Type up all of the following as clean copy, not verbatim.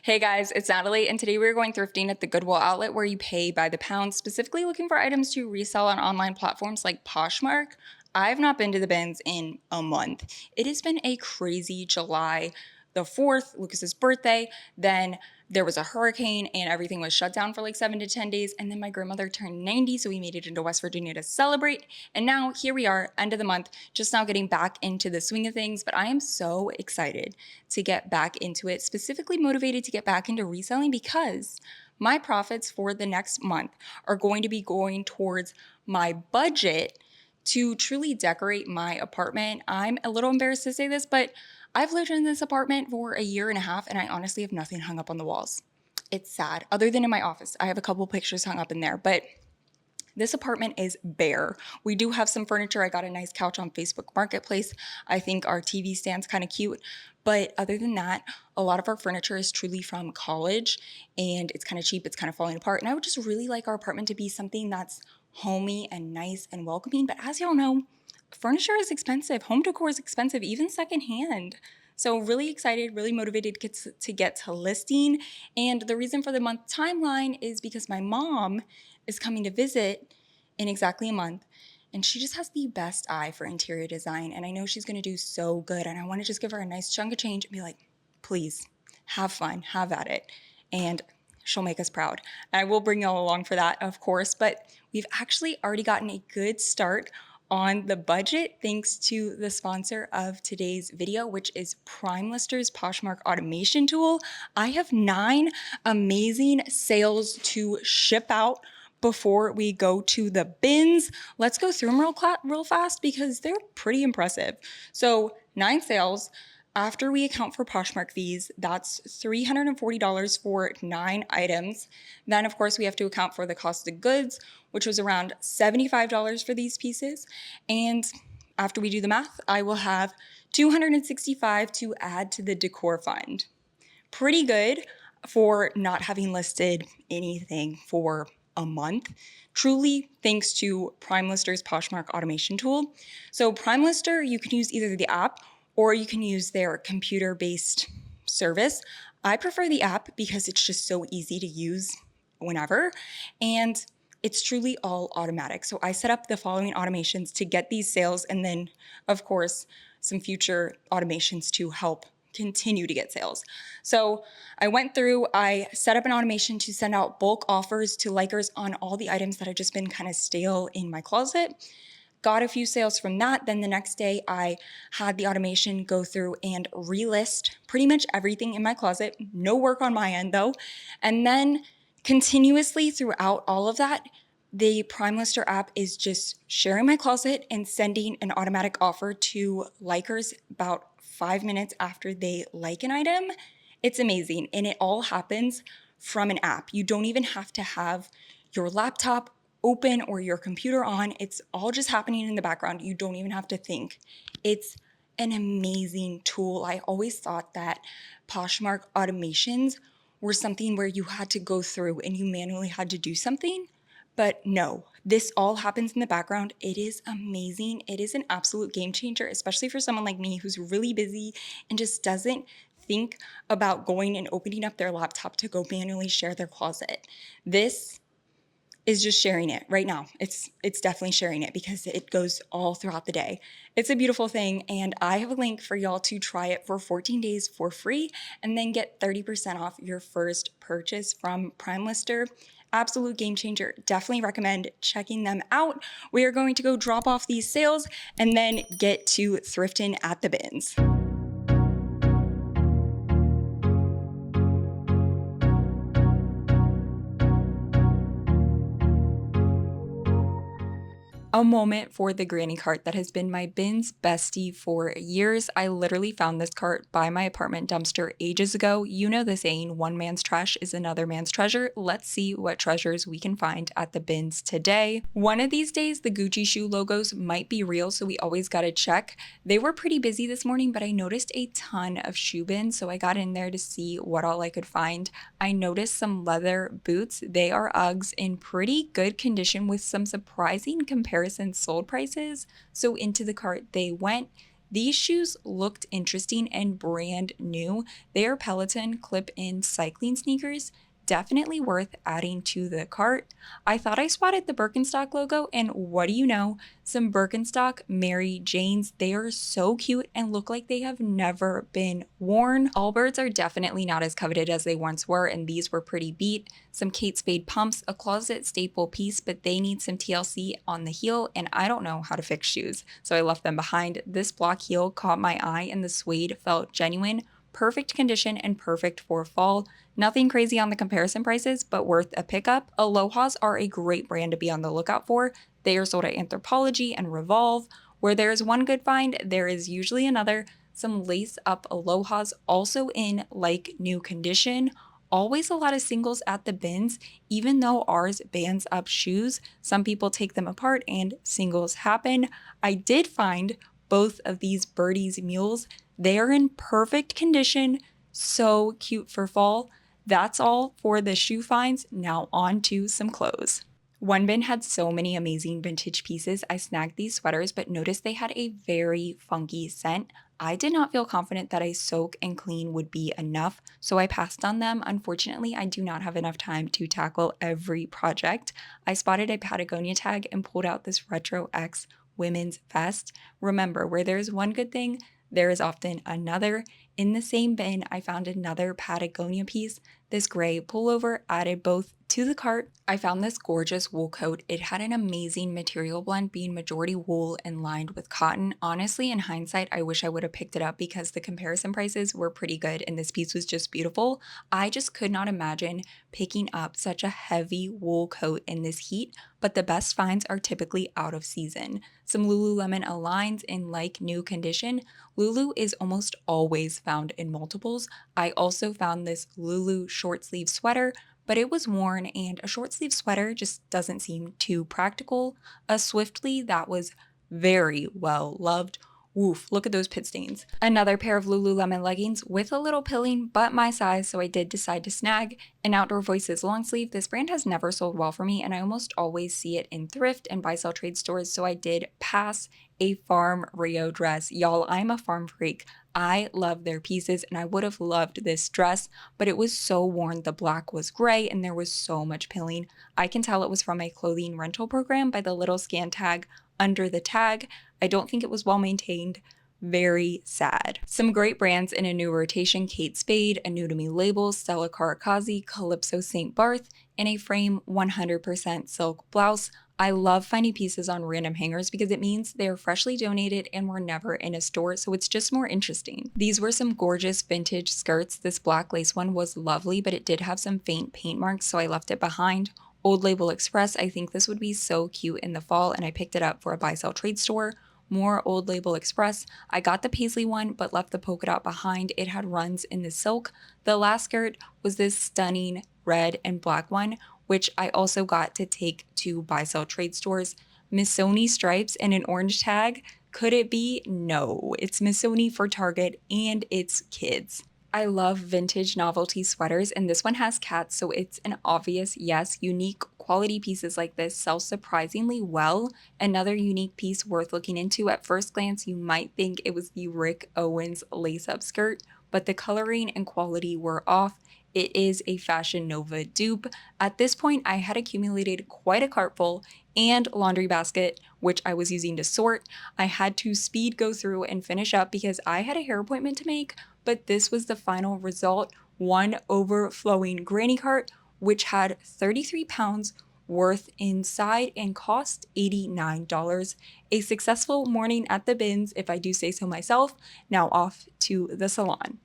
Hey guys, it's Natalie, and today we're going thrifting at the Goodwill Outlet where you pay by the pound, specifically looking for items to resell on online platforms like Poshmark. I've not been to the bins in a month. It has been a crazy July the 4th, Lucas's birthday. Then there was a hurricane and everything was shut down for like 7 to 10 days. And then my grandmother turned 90, so we made it into West Virginia to celebrate. And now here we are, end of the month, just now getting back into the swing of things. But I am so excited to get back into it, specifically motivated to get back into reselling because my profits for the next month are going to be going towards my budget to truly decorate my apartment. I'm a little embarrassed to say this, but I've lived in this apartment for a year and a half and I honestly have nothing hung up on the walls. It's sad, other than in my office. I have a couple pictures hung up in there, but this apartment is bare. We do have some furniture. I got a nice couch on Facebook Marketplace. I think our TV stand's kind of cute. But other than that, a lot of our furniture is truly from college and it's kind of cheap. It's kind of falling apart. And I would just really like our apartment to be something that's homey and nice and welcoming. But as y'all know, furniture is expensive. Home decor is expensive, even secondhand. So really excited, really motivated to get to listing. And the reason for the month timeline is because my mom is coming to visit in exactly a month. And she just has the best eye for interior design. And I know she's going to do so good. And I want to just give her a nice chunk of change and be like, please have fun, have at it. And she'll make us proud. And I will bring y'all along for that, of course. But we've actually already gotten a good start on the budget thanks to the sponsor of today's video, which is Primelister's Poshmark automation tool. I have 9 amazing sales to ship out before we go to the bins. Let's go through them real fast because they're pretty impressive. So 9 sales. After we account for Poshmark fees, that's $340 for 9 items. Then, of course, we have to account for the cost of goods, which was around $75 for these pieces. And after we do the math, I will have $265 to add to the decor fund. Pretty good for not having listed anything for a month, truly thanks to Primelister's Poshmark automation tool. So Primelister, you can use either the app or you can use their computer-based service. I prefer the app because it's just so easy to use whenever, and it's truly all automatic. So I set up the following automations to get these sales, and then, of course, some future automations to help continue to get sales. So I went through, I set up an automation to send out bulk offers to likers on all the items that have just been kind of stale in my closet. Got a few sales from that. Then the next day I had the automation go through and relist pretty much everything in my closet. No work on my end though. And then continuously throughout all of that, the Primelister app is just sharing my closet and sending an automatic offer to likers about 5 minutes after they like an item. It's amazing. And it all happens from an app. You don't even have to have your laptop open or your computer on. It's all just happening in the background. You don't even have to think. It's an amazing tool. I always thought that Poshmark automations were something where you had to go through and you manually had to do something. But no, this all happens in the background. It is amazing. It is an absolute game changer, especially for someone like me who's really busy and just doesn't think about going and opening up their laptop to go manually share their closet. This is just sharing it right now. It's definitely sharing it because it goes all throughout the day. It's a beautiful thing, and I have a link for y'all to try it for 14 days for free and then get 30% off your first purchase from Primelister. Absolute game changer. Definitely recommend checking them out. We are going to go drop off these sales and then get to thrifting at the bins. A moment for the granny cart that has been my bins bestie for years. I literally found this cart by my apartment dumpster ages ago. You know the saying, one man's trash is another man's treasure. Let's see what treasures we can find at the bins today. One of these days, the Gucci shoe logos might be real, so we always gotta check. They were pretty busy this morning, but I noticed a ton of shoe bins, so I got in there to see what all I could find. I noticed some leather boots. They are Uggs in pretty good condition with some surprising comparison sold prices. So into the cart they went. These shoes looked interesting and brand new. They are Peloton clip-in cycling sneakers. Definitely worth adding to the cart. I thought I spotted the Birkenstock logo, and what do you know? Some Birkenstock Mary Janes. They are so cute and look like they have never been worn. Allbirds are definitely not as coveted as they once were, and these were pretty beat. Some Kate Spade pumps, a closet staple piece, but they need some TLC on the heel, and I don't know how to fix shoes, so I left them behind. This block heel caught my eye, and the suede felt genuine. Perfect condition and perfect for fall. Nothing crazy on the comparison prices, but worth a pickup. Alohas are a great brand to be on the lookout for. They are sold at Anthropologie and Revolve. Where there is one good find, there is usually another. Some lace up Alohas also in like new condition. Always a lot of singles at the bins, even though ours bands up shoes. Some people take them apart and singles happen. I did find both of these Birdie's mules. They are in perfect condition, so cute for fall. That's all for the shoe finds. Now on to some clothes. One bin had so many amazing vintage pieces. I snagged these sweaters, but noticed they had a very funky scent. I did not feel confident that a soak and clean would be enough, so I passed on them. Unfortunately, I do not have enough time to tackle every project. I spotted a Patagonia tag and pulled out this Retro X women's vest. Remember, where there's one good thing, there is often another. In the same bin, I found another Patagonia piece. This gray pullover, added both to the cart. I found this gorgeous wool coat. It had an amazing material blend, being majority wool and lined with cotton. Honestly, in hindsight, I wish I would have picked it up because the comparison prices were pretty good and this piece was just beautiful. I just could not imagine picking up such a heavy wool coat in this heat, but the best finds are typically out of season. Some Lululemon Aligns in like new condition. Lulu is almost always found in multiples. I also found this Lulu short sleeve sweater, but it was worn, and a short sleeve sweater just doesn't seem too practical. A Swiftly that was very well loved. Woof, look at those pit stains. Another pair of Lululemon leggings with a little pilling, but my size, so I did decide to snag an Outdoor Voices long sleeve. This brand has never sold well for me, and I almost always see it in thrift and buy-sell trade stores, so I did pass. A Farm Rio dress. Y'all, I'm a farm freak. I love their pieces, and I would have loved this dress, but it was so worn. The black was gray, and there was so much pilling. I can tell it was from a clothing rental program by the little scan tag under the tag. I don't think it was well maintained. Very sad. Some great brands in a new rotation: Kate Spade, a new to me label, Stella Caracazzi, Calypso St. Barth, in a frame 100% silk blouse. I love finding pieces on random hangers because it means they are freshly donated and were never in a store, so it's just more interesting. These were some gorgeous vintage skirts. This black lace one was lovely, but it did have some faint paint marks, so I left it behind. Old Label Express, I think this would be so cute in the fall, and I picked it up for a buy-sell trade store. More Old Label Express. I got the paisley one, but left the polka dot behind. It had runs in the silk. The last skirt was this stunning red and black one, which I also got to take to buy-sell trade stores. Missoni stripes and an orange tag. Could it be? No. It's Missoni for Target and it's kids. I love vintage novelty sweaters, and this one has cats, so it's an obvious yes. Unique quality pieces like this sell surprisingly well. Another unique piece worth looking into. At first glance, you might think it was the Rick Owens lace-up skirt, but the coloring and quality were off. It is a Fashion Nova dupe. At this point, I had accumulated quite a cart full and laundry basket, which I was using to sort. I had to speed go through and finish up because I had a hair appointment to make, but this was the final result. One overflowing granny cart, which had 33 pounds worth inside and cost $89. A successful morning at the bins, if I do say so myself. Now off to the salon.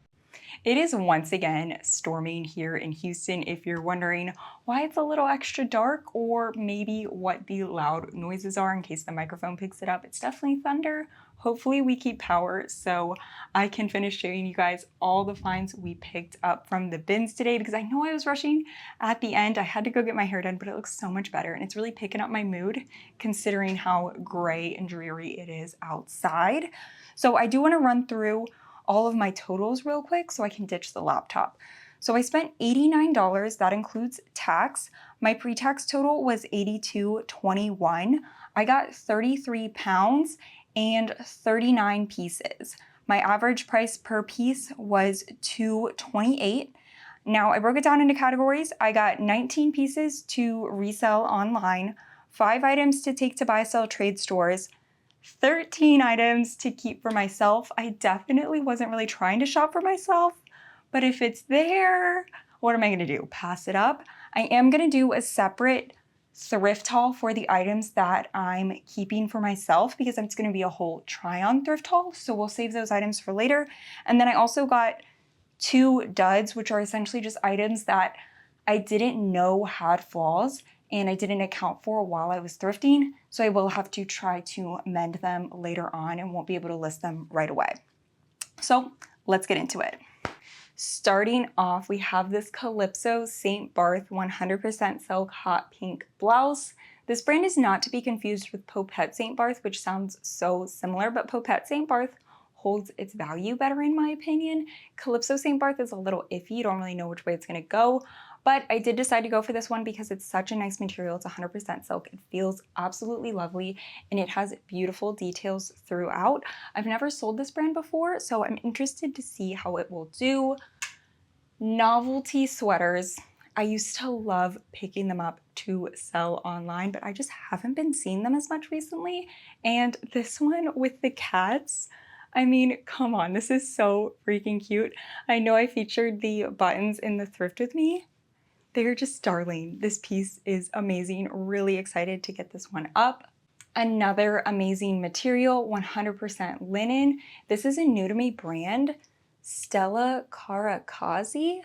It is once again storming here in Houston. If you're wondering why it's a little extra dark, or maybe what the loud noises are in case the microphone picks it up, it's definitely thunder. Hopefully we keep power so I can finish showing you guys all the finds we picked up from the bins today, because I know I was rushing at the end. I had to go get my hair done, but it looks so much better, and it's really picking up my mood considering how gray and dreary it is outside. So I do want to run through all of my totals real quick so I can ditch the laptop. So I spent $89, that includes tax. My pre-tax total was $82.21. I got 33 pounds and 39 pieces. My average price per piece was $228. Now I broke it down into categories. I got 19 pieces to resell online, 5 items to take to buy sell trade stores, 13 items to keep for myself. I definitely wasn't really trying to shop for myself, but if it's there, what am I gonna do? Pass it up? I am gonna do a separate thrift haul for the items that I'm keeping for myself because it's gonna be a whole try-on thrift haul, so we'll save those items for later. And then I also got 2 duds, which are essentially just items that I didn't know had flaws and I didn't account for while I was thrifting, so I will have to try to mend them later on and won't be able to list them right away. So let's get into it. Starting off, we have this Calypso St. Barth 100% silk hot pink blouse. This brand is not to be confused with Popette St. Barth, which sounds so similar, but Popette St. Barth holds its value better in my opinion. Calypso St. Barth is a little iffy, you don't really know which way it's gonna go, but I did decide to go for this one because it's such a nice material. It's 100% silk. It feels absolutely lovely and it has beautiful details throughout. I've never sold this brand before, so I'm interested to see how it will do. Novelty sweaters. I used to love picking them up to sell online, but I just haven't been seeing them as much recently. And this one with the cats, I mean, come on, this is so freaking cute. I know I featured the buttons in the thrift with me. They're just darling. This piece is amazing. Really excited to get this one up. Another amazing material, 100% linen. This is a new to me brand, Stella Caracazzi.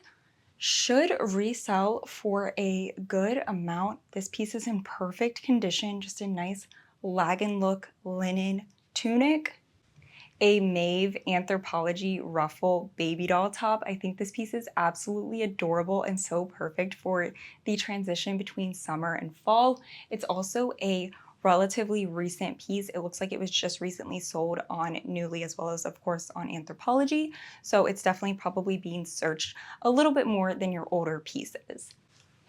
Should resell for a good amount. This piece is in perfect condition, just a nice lagan look linen tunic. A Maeve Anthropologie ruffle baby doll top. I think this piece is absolutely adorable and so perfect for the transition between summer and fall. It's also a relatively recent piece. It looks like it was just recently sold on Nuuly as well as of course on Anthropologie. So it's definitely probably being searched a little bit more than your older pieces.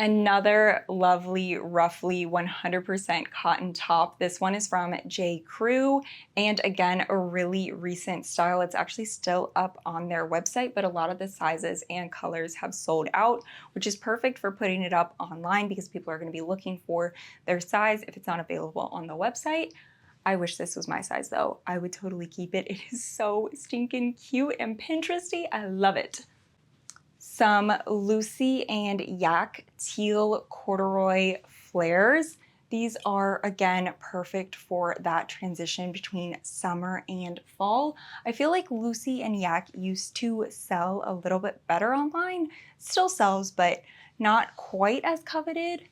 Another lovely, roughly 100% cotton top. This one is from J. Crew, and again, a really recent style. It's actually still up on their website, but a lot of the sizes and colors have sold out, which is perfect for putting it up online because people are going to be looking for their size if it's not available on the website. I wish this was my size though. I would totally keep it. It is so stinking cute and Pinteresty. I love it. Some Lucy and Yak teal corduroy flares. These are, again, perfect for that transition between summer and fall. I feel like Lucy and Yak used to sell a little bit better online. Still sells, but not quite as coveted.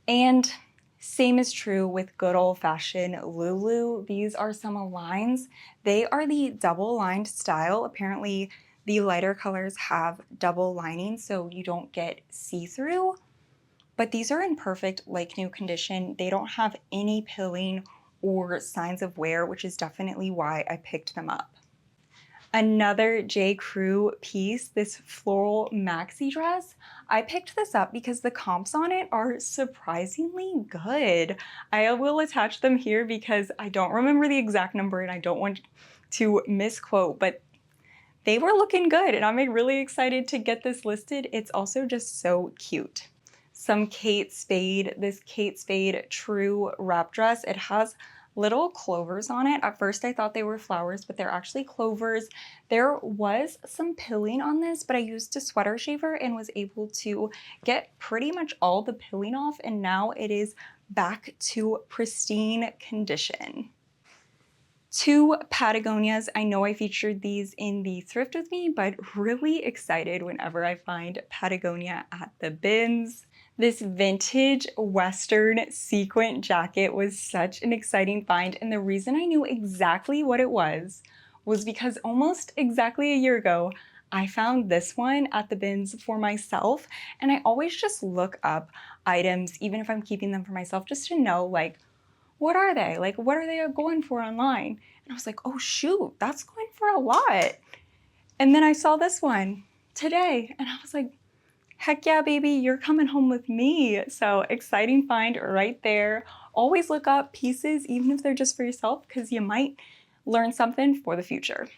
And same is true with good old-fashioned Lulu. These are some Aligns. They are the double-lined style. Apparently, the lighter colors have double lining so you don't get see-through, but these are in perfect like new condition. They don't have any pilling or signs of wear, which is definitely why I picked them up. Another J. Crew piece, this floral maxi dress. I picked this up because the comps on it are surprisingly good. I will attach them here because I don't remember the exact number and I don't want to misquote, but they were looking good and I'm really excited to get this listed. It's also just so cute. Some Kate Spade, this Kate Spade True wrap dress. It has little clovers on it. At first I thought they were flowers, but they're actually clovers. There was some pilling on this, but I used a sweater shaver and was able to get pretty much all the pilling off, and now it is back to pristine condition. 2 Patagonias. I know I featured these in the thrift with me, but really excited whenever I find Patagonia at the bins. This vintage Western sequin jacket was such an exciting find, and the reason I knew exactly what it was because almost exactly a year ago, I found this one at the bins for myself, and I always just look up items, even if I'm keeping them for myself, just to know like, what are they? Like, what are they going for online? And I was like, oh shoot, that's going for a lot. And then I saw this one today and I was like, heck yeah, baby, you're coming home with me. So exciting find right there. Always look up pieces, even if they're just for yourself, because you might learn something for the future.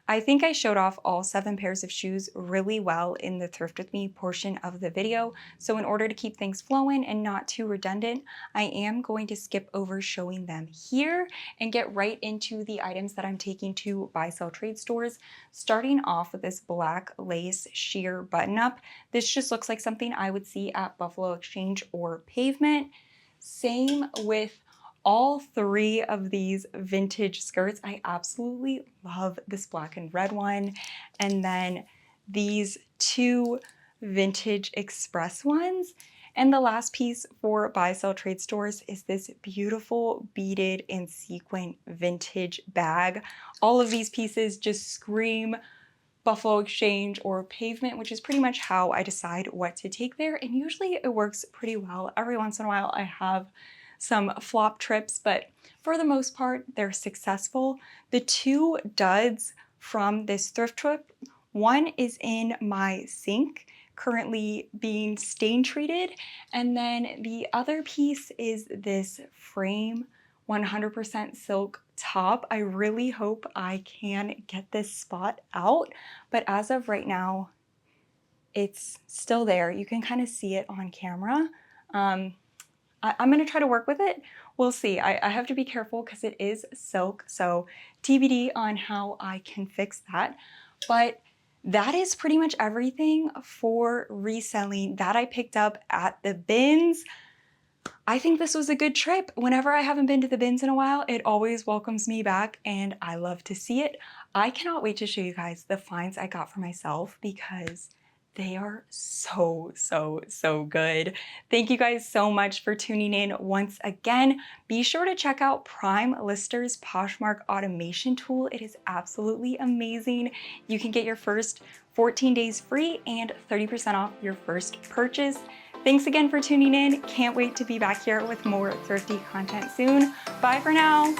I think I showed off all 7 pairs of shoes really well in the Thrift With Me portion of the video, so in order to keep things flowing and not too redundant, I am going to skip over showing them here and get right into the items that I'm taking to buy sell trade stores, starting off with this black lace sheer button-up. This just looks like something I would see at Buffalo Exchange or Pavement. Same with all 3 of these vintage skirts. I absolutely love this black and red one. And then these 2 vintage express ones. And the last piece for buy sell trade stores is this beautiful beaded and sequin vintage bag. All of these pieces just scream Buffalo Exchange or Pavement, which is pretty much how I decide what to take there. And usually it works pretty well. Every once in a while I have some flop trips, but for the most part, they're successful. The 2 duds from this thrift trip, one is in my sink, currently being stain treated, and then the other piece is this frame 100% silk top. I really hope I can get this spot out, but as of right now, it's still there. You can kind of see it on camera. I'm gonna try to work with it. We'll see. I have to be careful because it is silk, so TBD on how I can fix that. But that is pretty much everything for reselling that I picked up at the bins. I think this was a good trip. Whenever I haven't been to the bins in a while, it always welcomes me back and I love to see it. I cannot wait to show you guys the finds I got for myself because they are so good. Thank you guys so much for tuning in once again. Be sure to check out Primelister's Poshmark automation tool. It is absolutely amazing. You can get your first 14 days free and 30% off your first purchase. Thanks again for tuning in. Can't wait to be back here with more thrifty content soon. Bye for now.